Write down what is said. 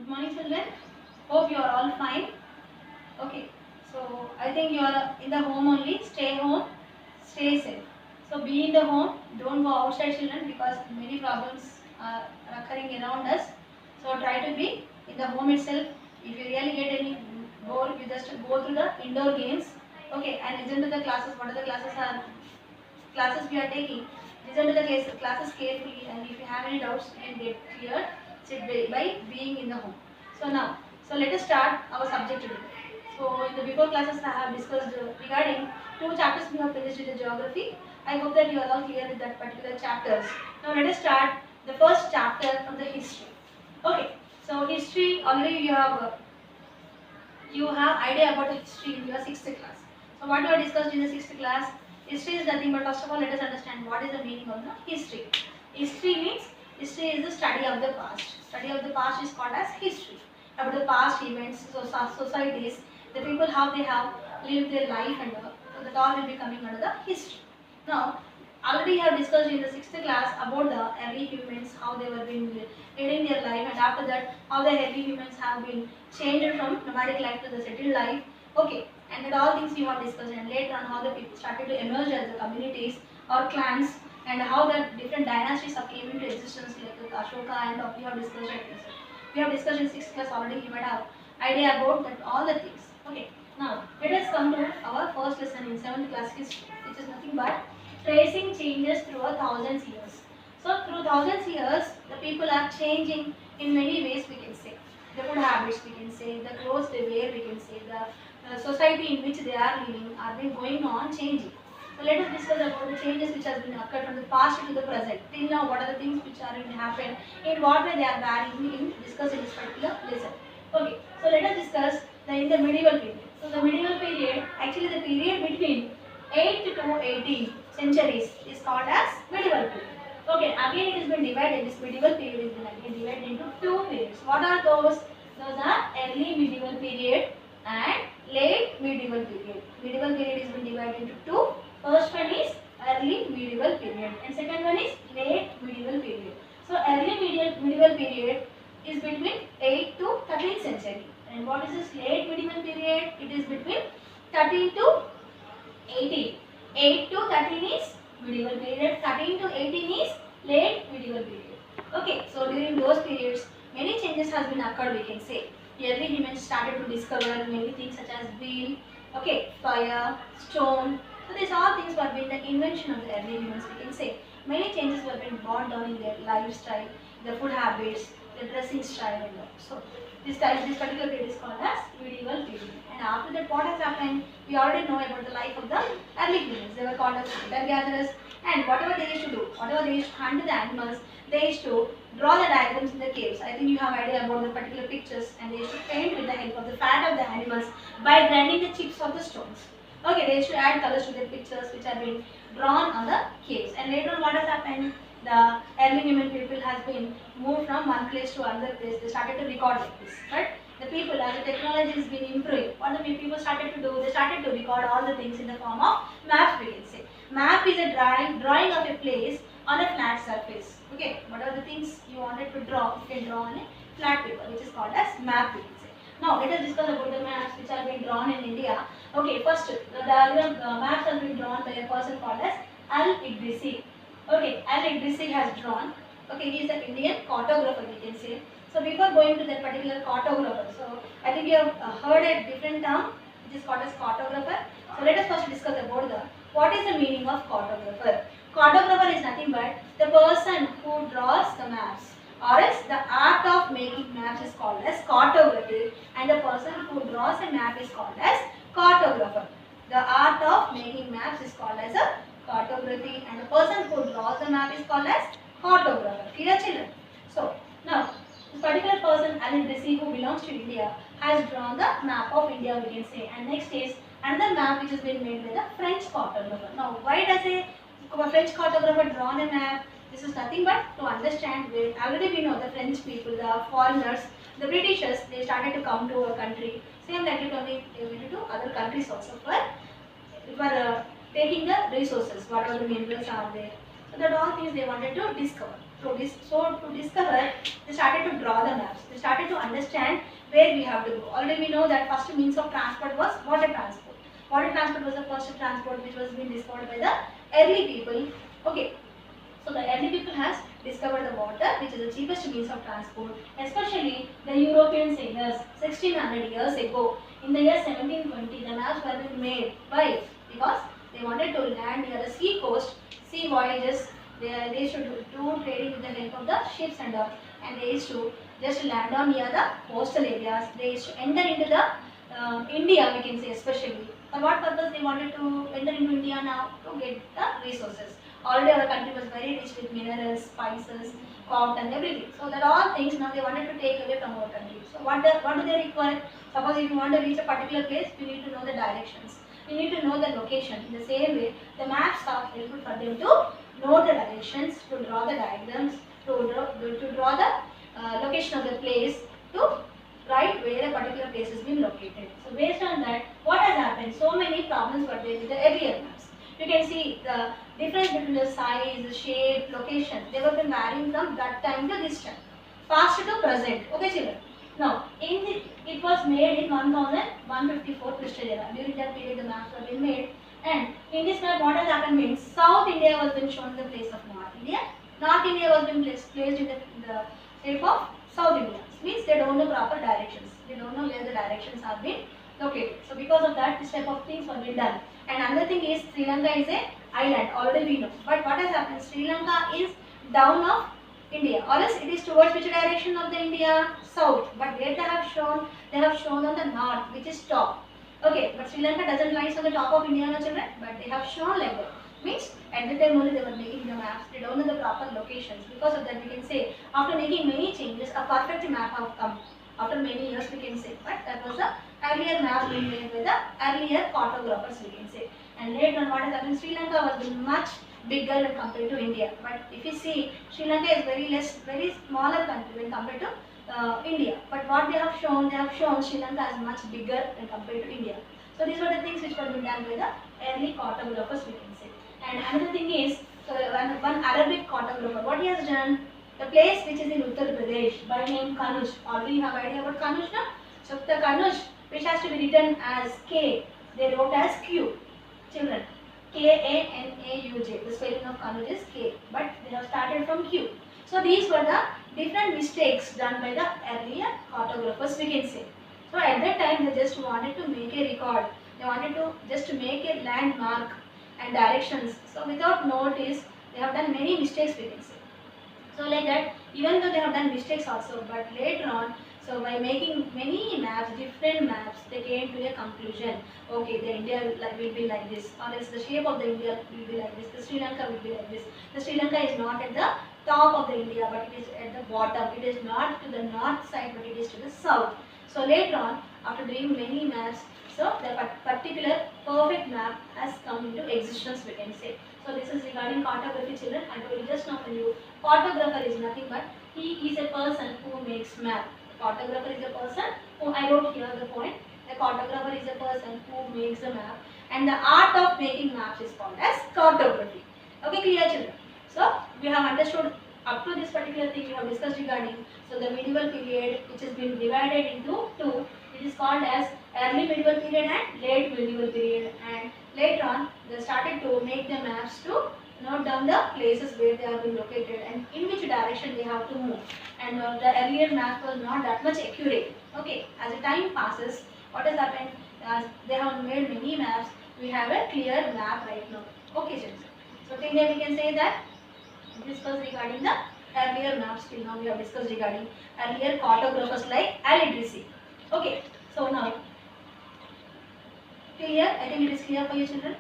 Good morning, children. Hope you are all fine. Okay, so I think you are in the home only. Stay home, stay safe. So be in the home. Don't go outside, children, because many problems are occurring around us. So try to be in the home itself. If you really get any bored, you just go through the indoor games. Okay, and listen to the classes. What are the classes we are taking? Listen to the classes carefully, and if you have any doubts, you can get cleared by being in the home. So now, so let us start our subject today. So in the before classes, I have discussed regarding two chapters we have finished in the geography. I hope that you are all clear with that particular chapters. Now let us start the first chapter from the history. Okay, so history already you have idea about the history in your 6th class. So what we have discussed in the 6th class, history is nothing but first of all let us understand what is the meaning of the history. History means history is the study of the past. Study of the past is called as history. About the past events, societies, the people how they have lived their life and so that all will be coming under the history. Now already you have discussed in the 6th class about the early humans, how they were being leading their life, and after that how the early humans have been changed from nomadic life to the settled life. Okay, and that all things you have discussed, and later on how the people started to emerge as the communities or clans, and how the different dynasties have came into existence like the Ashoka, and we have discussed it. We have discussed in 6th class already, you might have idea about that all the things. Okay, now let us come to our first lesson in 7th class history, which is nothing but tracing changes through a thousands years. So through thousands years, the people are changing in many ways, we can say. The food habits, we can say, the clothes they wear, we can say, the society in which they are living are been going on changing. So let us discuss about the changes which has been occurred from the past to the present. Till now, what are the things which are going to happen, in what way they are varying, we can discuss in this particular lesson. Okay, so let us discuss in the medieval period. So the medieval period, actually the period between 8th to 18th centuries is called as medieval period. Okay, again it has been divided, this medieval period has been again divided into two periods. What are those? Those are early medieval period and late medieval period. Medieval period has been divided into two. First one is early medieval period and second one is late medieval period. So early medieval period is between 8th to 13th century. And what is this late medieval period? It is between 13 to 18. 8 to 13 is medieval period, 13 to 18 is late medieval period. Okay, so during those periods, many changes has been occurred, we can say. Early humans started to discover many things such as wheel, okay, fire, stone. So these all things were been the invention of the early humans, we can say. Many changes were been brought down in their lifestyle, their food habits, their dressing style and all. So this particular period is called as medieval period. And after that, what has happened? We already know about the life of the early humans. They were called as hunter gatherers, and whatever they used to do, whatever they used to hunt the animals, they used to draw the diagrams in the caves. I think you have idea about the particular pictures, and they used to paint with the help of the fat of the animals by grinding the chips of the stones. Okay, they used to add colors to their pictures which are being drawn on the caves. And later on, what has happened? The early human people has been moved from one place to another place. They started to record like this, right? The people, as the technology has been improving, what the people started to do? They started to record all the things in the form of maps, we can say. Map is a drawing of a place on a flat surface. Okay, whatever the things you wanted to draw, you can draw on a flat paper, which is called as map, we can say. Now let us discuss about the maps which are being drawn in India. Okay, first the diagram maps are being drawn by a person called as Al-Idrisi. Okay, Al-Idrisi has drawn. Okay, he is an Indian cartographer, we can say. So before going to that particular cartographer, so I think you have heard a different term which is called as cartographer. So let us first discuss about what is the meaning of cartographer. Cartographer is nothing but the person who draws the maps, or else the art of making maps is called as cartography, and the person who draws a map is called as cartographer. The art of making maps is called as a cartography, and the person who draws the map is called as cartographer. Clear, children? So now this particular person, Al-Idrisi, who belongs to India, has drawn the map of India, we can say. And next is another map which has been made by the French cartographer. Now, why does a French cartographer draw a map? This is nothing but to understand where already we know the French people, the foreigners, the Britishers, they started to come to our country. Same like it only they went to other countries also for taking the resources, whatever the minerals are there. So that all things they wanted to discover. to discover, they started to draw the maps. They started to understand where we have to go. Already we know that first means of transport was water transport. Water transport was the first transport which was being discovered by the early people. Okay. So the early people has discovered the water, which is the cheapest means of transport. Especially the European sailors 1600 years ago. In the year 1720, the maps were being made. Why? Because they wanted to land near the sea coast, sea voyages. They used to do trading with the help of the ships and all. And they used to just land on near the coastal areas. They used to enter into the India, we can say especially. For what purpose they wanted to enter into India now? To get the resources. Already our country was very rich with minerals, spices, cotton, everything. So that all things now they wanted to take away from our country. So what do they require? Suppose if you want to reach a particular place, you need to know the directions. You need to know the location. In the same way, the maps are helpful for them to know the directions, to draw the diagrams, to draw the location of the place, to write where a particular place has been located. So based on that, what has happened? So many problems were there with the earlier maps. You can see the difference between the size, the shape, location. They were been varying from that time to this time. Past to present. Okay, children. Now, it was made in 1154 Christian era. During that period, the maps were being made. And in this map, what has happened means South India was being shown in the place of North India. North India was being placed in the shape of South India. Means they don't know proper directions. They don't know where the directions are being located. So because of that, this type of things were being done. And another thing is Sri Lanka is a island. Already we know. But what has happened? Sri Lanka is down of India, or else it is towards which direction of the India? South. But where they have shown on the north, which is top. Okay, but Sri Lanka doesn't lie on the top of India, no children, but they have shown like that. Means at the time only they were making the maps, they don't know the proper locations. Because of that we can say, after making many changes, a perfect map have come. After many years we can say, but that was the earlier map being made by the earlier cartographers we can say. And later on what has happened, Sri Lanka was much bigger when compared to India. But if you see, Sri Lanka is very smaller country when compared to India. But what they have shown Sri Lanka is much bigger when compared to India. So these were the things which were being done by the early cartographers we can say. And another thing is, one Arabic cartographer, what he has done, the place which is in Uttar Pradesh by name Kanuj. Already you have idea about Kanuj now? So the Kanuj which has to be written as K, they wrote as Q. Children, K-A-N-A-U-J. The spelling of Kanuj is K, but they have started from Q. So these were the different mistakes done by the earlier cartographers we can say. So at that time they just wanted to make a record. They wanted to just make a landmark and directions. So without notice, they have done many mistakes we can say. So like that, even though they have done mistakes also, but later on, so by making many maps, different maps, they came to a conclusion. Okay, the India will be like this, or else the shape of the India will be like this, the Sri Lanka will be like this. The Sri Lanka is not at the top of the India, but it is at the bottom. It is not to the north side, but it is to the south. So later on, after doing many maps, so the particular perfect map has come into existence we can say. So this is regarding cartography children. I told you just now for you, cartographer is nothing but he is a person who makes map. Cartographer is a person who, I wrote here the point, the cartographer is a person who makes the map, and the art of making maps is called as cartography. Okay, clear children? So we have understood up to this particular thing we have discussed regarding, so the medieval period which has been divided into two, it is called as early medieval period and late medieval period, and later on they started to make the maps to note down the places where they have been located and in which direction they have to move. And the earlier map was not that much accurate. Okay, as the time passes, what has happened? They have made many maps. We have a clear map right now. Okay, children. So till here we can say that discuss regarding the earlier maps. Till now we have discussed regarding earlier cartographers like Al-Idrisi. Okay, so now till here I think it is clear for you children.